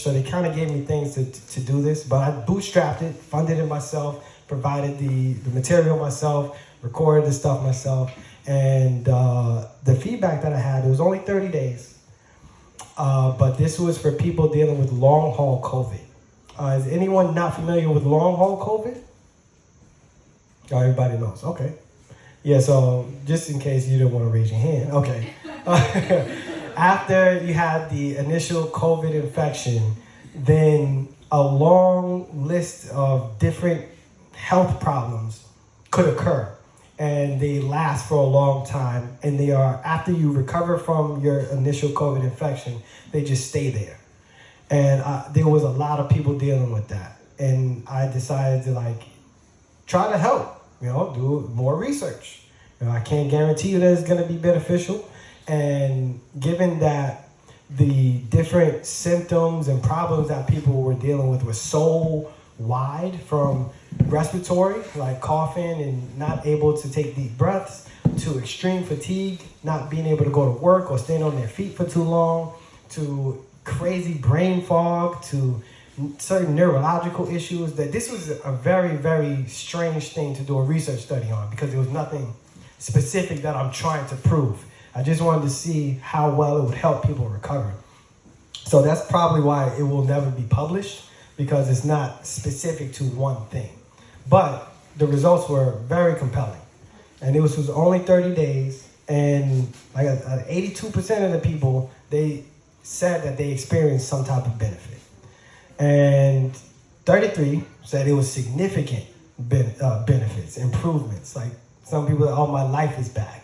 so they kind of gave me things to do this, but I bootstrapped it, funded it myself, provided the material myself, recorded the stuff myself, and the feedback that I had, it was only 30 days, but this was for people dealing with long-haul COVID. Is anyone not familiar with long-haul COVID? Oh, everybody knows, okay. Yeah, so just in case you didn't want to raise your hand, okay. After you had the initial COVID infection, then a long list of different health problems could occur, and they last for a long time, and they are, after you recover from your initial COVID infection, they just stay there. And there was a lot of people dealing with that, and I decided to try to help, do more research. I can't guarantee you that it's going to be beneficial. And given that the different symptoms and problems that people were dealing with were so wide, from respiratory, like coughing and not able to take deep breaths, to extreme fatigue, not being able to go to work or staying on their feet for too long, to crazy brain fog, to certain neurological issues, that this was a very, very strange thing to do a research study on, because there was nothing specific that I'm trying to prove. I just wanted to see how well it would help people recover. So that's probably why it will never be published, because it's not specific to one thing. But the results were very compelling. And it was only 30 days, and 82% of the people, they said that they experienced some type of benefit. And 33 said it was significant benefits, improvements. Like some people, oh, my life is back.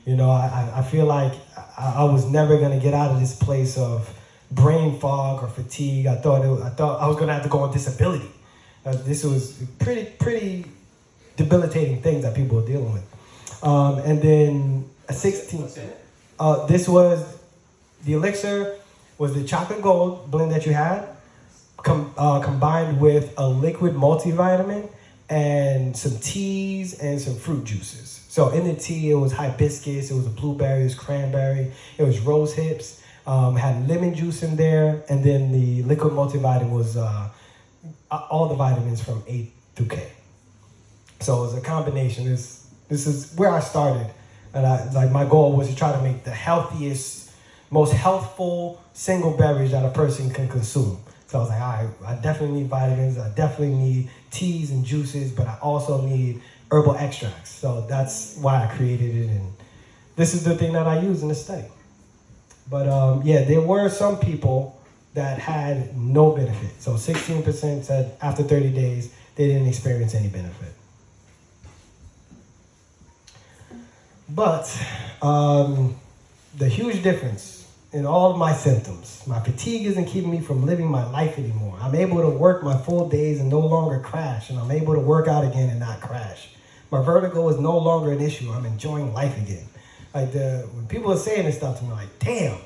I feel like I was never going to get out of this place of brain fog or fatigue. I thought I was going to have to go on disability. This was pretty debilitating things that people were dealing with. And then a 16. This was the elixir, was the chocolate gold blend that you had, combined with a liquid multivitamin and some teas and some fruit juices. So in the tea, it was hibiscus, it was a blueberry, it was cranberry, it was rose hips, had lemon juice in there, and then the liquid multivitamin was all the vitamins from A through K. So it was a combination. This is where I started. And my goal was to try to make the healthiest, most healthful single beverage that a person can consume. So I was like, all right, I definitely need vitamins, I definitely need teas and juices, but I also need herbal extracts. So that's why I created it, and this is the thing that I use in the study. But there were some people that had no benefit. So 16% said after 30 days, they didn't experience any benefit. But the huge difference in all of my symptoms, my fatigue isn't keeping me from living my life anymore. I'm able to work my full days and no longer crash, and I'm able to work out again and not crash. My vertigo is no longer an issue. I'm enjoying life again. When people are saying this stuff to me, I'm like, damn,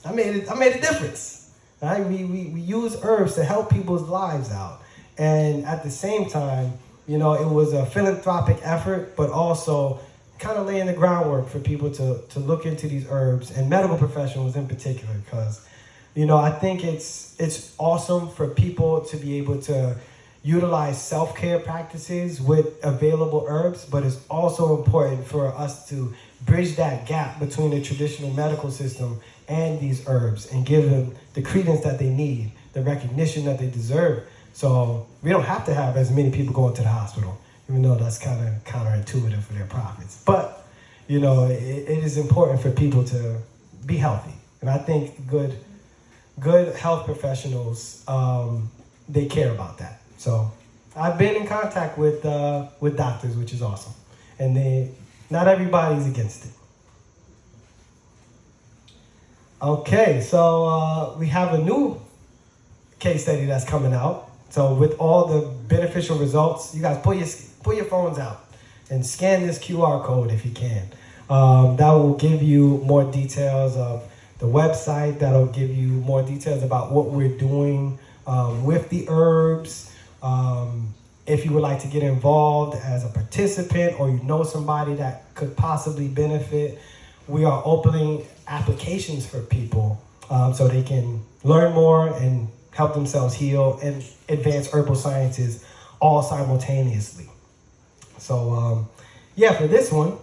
I made a difference. Right? We use herbs to help people's lives out. And at the same time, it was a philanthropic effort, but also kind of laying the groundwork for people to look into these herbs, and medical professionals in particular, because, I think it's awesome for people to be able to utilize self-care practices with available herbs, but it's also important for us to bridge that gap between the traditional medical system and these herbs and give them the credence that they need, the recognition that they deserve. So we don't have to have as many people going to the hospital, even though that's kind of counterintuitive for their profits. But, it is important for people to be healthy. And I think good health professionals, they care about that. So I've been in contact with doctors, which is awesome. And not everybody's against it. Okay, so we have a new case study that's coming out. So with all the beneficial results, you guys put your phones out and scan this QR code if you can. That will give you more details of the website. That'll give you more details about what we're doing with the herbs. If you would like to get involved as a participant, or somebody that could possibly benefit, we are opening applications for people so they can learn more and help themselves heal, and advance herbal sciences all simultaneously. So, for this one,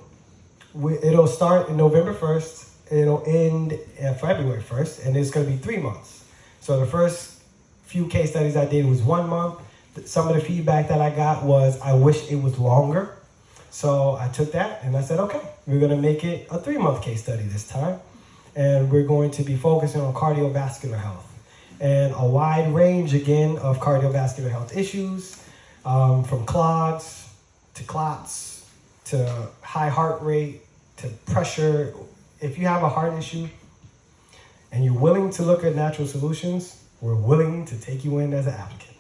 it'll start in November 1st. It'll end February 1st, and it's going to be 3 months. So the first few case studies I did was 1 month. Some of the feedback that I got was, I wish it was longer. So I took that and I said, okay, we're going to make it a 3-month case study this time. And we're going to be focusing on cardiovascular health and a wide range, again, of cardiovascular health issues, from clogs to clots to high heart rate to pressure. If you have a heart issue and you're willing to look at natural solutions, we're willing to take you in as an applicant.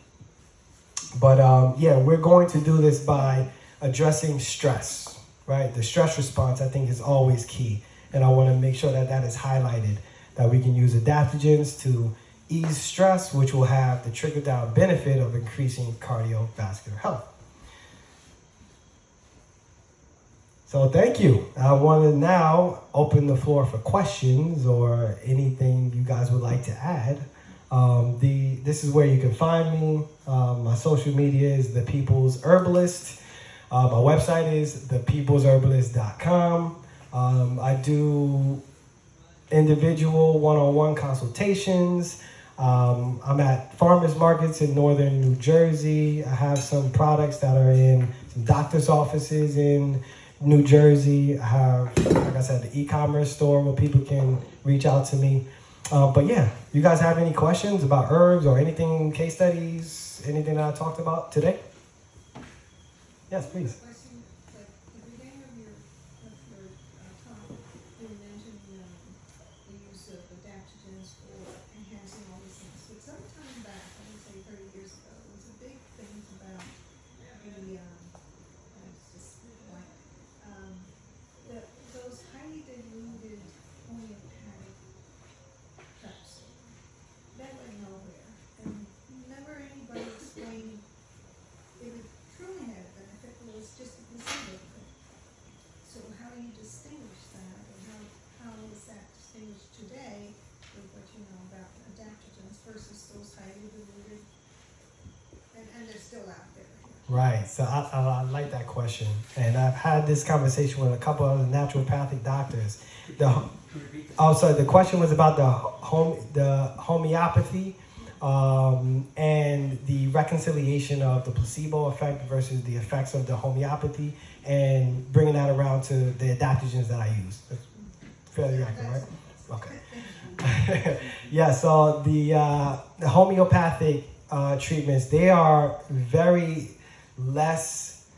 But we're going to do this by addressing stress, right? The stress response, I think, is always key. And I want to make sure that that is highlighted, that we can use adaptogens to ease stress, which will have the trickle-down benefit of increasing cardiovascular health. So thank you. I want to now open the floor for questions or anything you guys would like to add. This is where you can find me. My social media is The People's Herbalist. My website is thepeoplesherbalist.com. I do individual one-on-one consultations. I'm at farmers markets in northern New Jersey. I have some products that are in some doctor's offices in New Jersey. I have, like I said, the e-commerce store where people can reach out to me. You guys have any questions about herbs or anything, case studies, anything that I talked about today? Yes, please. Right, so I like that question, and I've had this conversation with a couple of naturopathic doctors. The question was about the homeopathy and the reconciliation of the placebo effect versus the effects of the homeopathy, and bringing that around to the adaptogens that I use. That's fairly accurate, right? Okay. So the homeopathic treatments, they are very less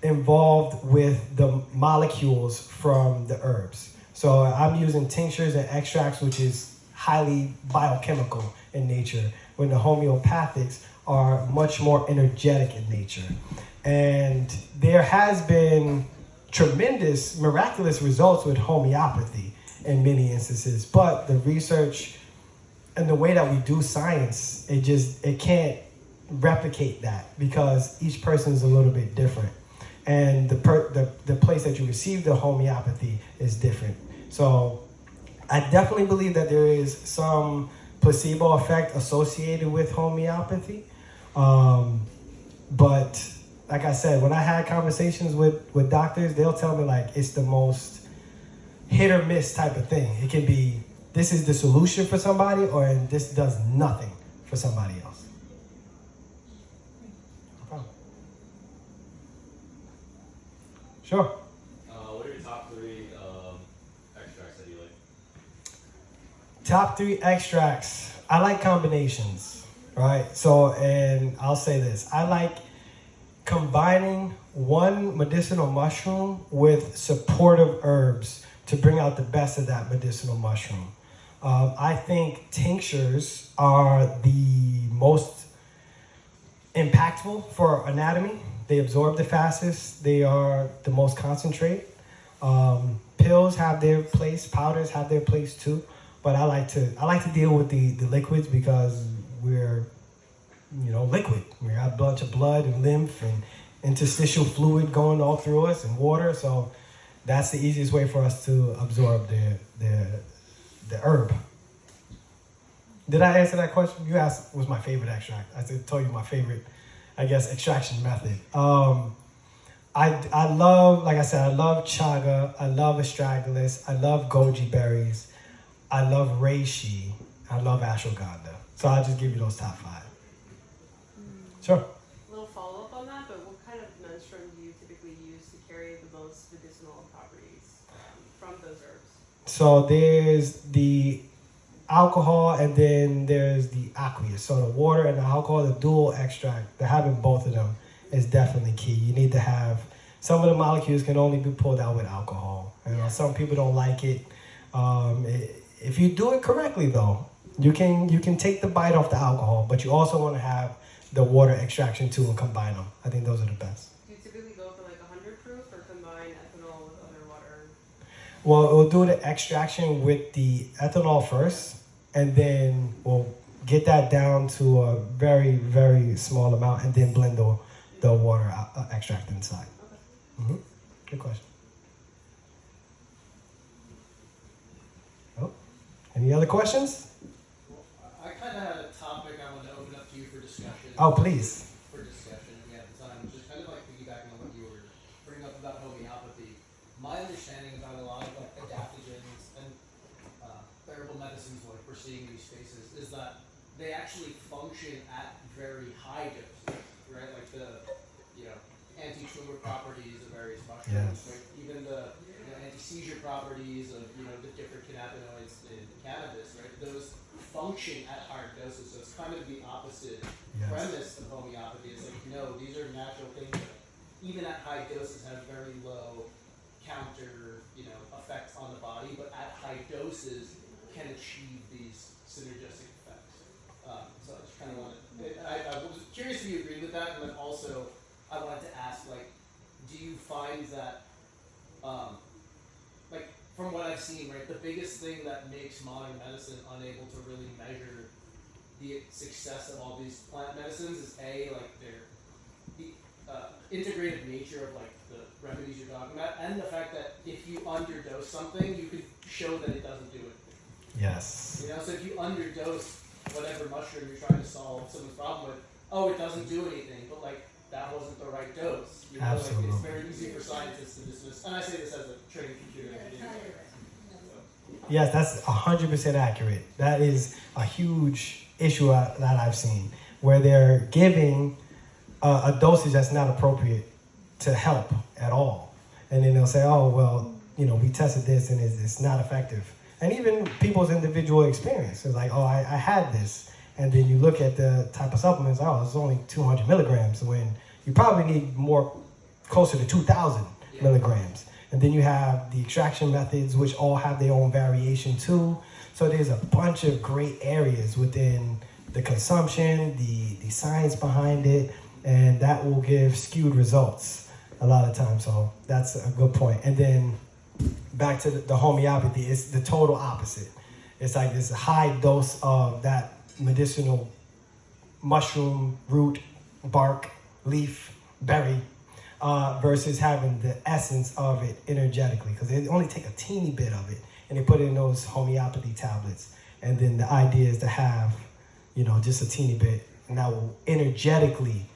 involved with the molecules from the herbs. So I'm using tinctures and extracts, which is highly biochemical in nature, when the homeopathics are much more energetic in nature. And there has been tremendous, miraculous results with homeopathy in many instances, but the research and the way that we do science, it can't replicate that, because each person is a little bit different, and the place that you receive the homeopathy is different. So I definitely believe that there is some placebo effect associated with homeopathy, but like I said, when I had conversations with doctors, they'll tell me like it's the most hit or miss type of thing. It can be, this is the solution for somebody, or this does nothing for somebody else. Sure. What are your top 3 extracts that you like? Top 3 extracts. I like combinations, right? So, and I'll say this. I like combining one medicinal mushroom with supportive herbs to bring out the best of that medicinal mushroom. I think tinctures are the most impactful for anatomy. They absorb the fastest. They are the most concentrate. Pills have their place. Powders have their place too. But I like to deal with the liquids, because we're liquid. We have a bunch of blood and lymph and interstitial fluid going all through us, and water. So that's the easiest way for us to absorb the herb. Did I answer that question? You asked was my favorite extract. I told you my favorite, I guess, extraction method. I love, like I said, I love chaga. I love astragalus. I love goji berries. I love reishi. I love ashwagandha. So I'll just give you those top 5. Sure. A little follow-up on that, but what kind of menstruum do you typically use to carry the most medicinal properties from those herbs? So there's the alcohol and then there's the aqueous. So the water and the alcohol, the dual extract, having both of them is definitely key. You need to have, some of the molecules can only be pulled out with alcohol. You know, some people don't like it. If you do it correctly though, you can take the bite off the alcohol, but you also want to have the water extraction too and combine them. I think those are the best. Do you typically go for like 100 proof or combine ethanol with other water? Well, we'll do the extraction with the ethanol first, and then we'll get that down to a very, very small amount, and then blend the water extract inside. Okay. Good question. Oh, any other questions? I kind of had a topic I wanted to open up to you for discussion. Oh, please. For discussion, if we have the time. Just kind of like piggybacking on what you were bringing up about homeopathy. My understanding about a lot of like adaptogens and variable medicines like we're seeing in these spaces is that they actually function at very high doses, right? Like the, anti-tumor properties of various mushrooms, Yes. like even the anti-seizure properties of the different cannabinoids in cannabis, right? Those function at higher doses, so it's kind of the opposite premise of homeopathy. It's like, no, these are natural things that even at high doses have very low counter, effects on the body, but at high doses can achieve these synergistic effects. So I just kind of wanted, I was curious if you agree with that, and then also I wanted to ask, like, do you find that, like, from what I've seen, right, the biggest thing that makes modern medicine unable to really measure the success of all these plant medicines is the integrated nature of like the remedies you're talking about, and the fact that if you underdose something, you could show that it doesn't do it. Yes. So if you underdose whatever mushroom you're trying to solve someone's problem with, it doesn't do anything, but like that wasn't the right dose. Absolutely. Like, it's very easy for scientists to dismiss, and I say this as a trained computer engineer. Yes, that's 100% accurate. That is a huge issue that I've seen, where they're giving a dosage that's not appropriate to help at all. And then they'll say, oh, well, we tested this and it's not effective. And even people's individual experience is like, oh, I had this. And then you look at the type of supplements, it's only 200 milligrams, when you probably need more, closer to 2,000 milligrams. And then you have the extraction methods, which all have their own variation too. So there's a bunch of great areas within the consumption, the science behind it, and that will give skewed results a lot of times. So that's a good point. And then back to the homeopathy, it's the total opposite. It's like this high dose of that medicinal mushroom, root, bark, leaf, berry, versus having the essence of it energetically, because they only take a teeny bit of it and they put it in those homeopathy tablets. And then the idea is to have, just a teeny bit, and that will energetically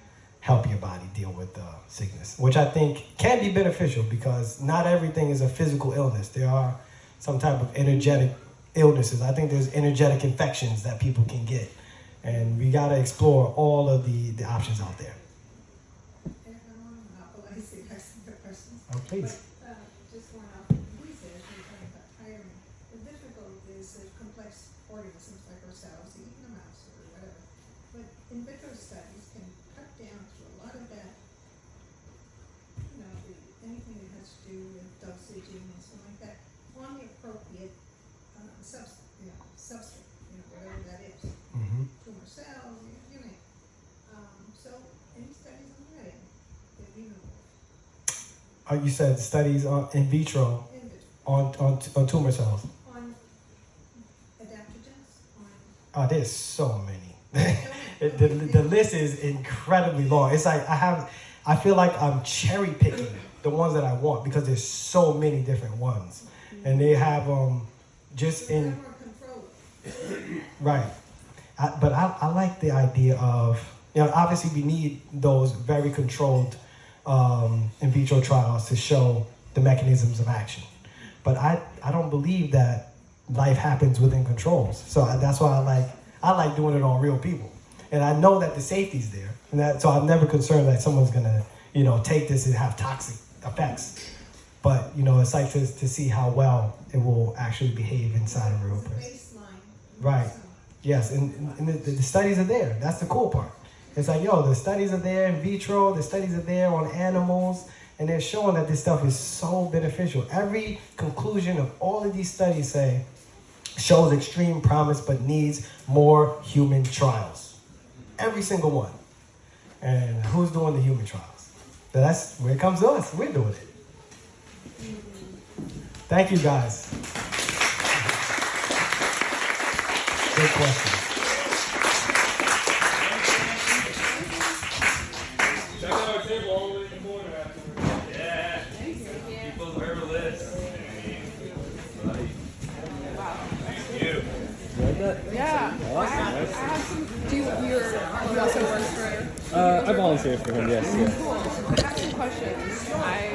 help your body deal with the sickness, which I think can be beneficial, because not everything is a physical illness. There are some type of energetic illnesses. I think there's energetic infections that people can get, and we got to explore all of the options out there. Oh, please. But, just one off research, we're talking about hiring. The difficulty is that complex organisms like ourselves, even a mouse or whatever. But in vitro studies can cut down to a lot of that, anything that has to do with dosaging and stuff like that, on the appropriate substrate, whatever that is. Mm-hmm. Tumor cells, so any studies on that end that we know of? You said studies in vitro on tumor cells. On adaptogens, on There's so many. the list is incredibly long. It's like I feel like I'm cherry picking the ones that I want, because there's so many different ones, and they have just in more control. right. But I like the idea of, obviously we need those very controlled in vitro trials to show the mechanisms of action. But I don't believe that life happens within controls. So that's why I like doing it on real people. And I know that the safety's there. So I'm never concerned that someone's gonna, take this and have toxic effects. But, it's like to see how well it will actually behave inside of a real It's a person. baseline. Right. So, Yes, and the studies are there. That's the cool part. It's like, the studies are there in vitro, the studies are there on animals, and they're showing that this stuff is so beneficial. Every conclusion of all of these studies shows extreme promise but needs more human trials. Every single one. And who's doing the human trials? So that's where it comes to us. We're doing it. Thank you, guys. Good question. Check out our table all the way in the corner afterwards. Yeah. People's herbalist. Wow. Thank you. Yeah. I have some. You also work for? I volunteer for him, yes. Cool. I have some questions. I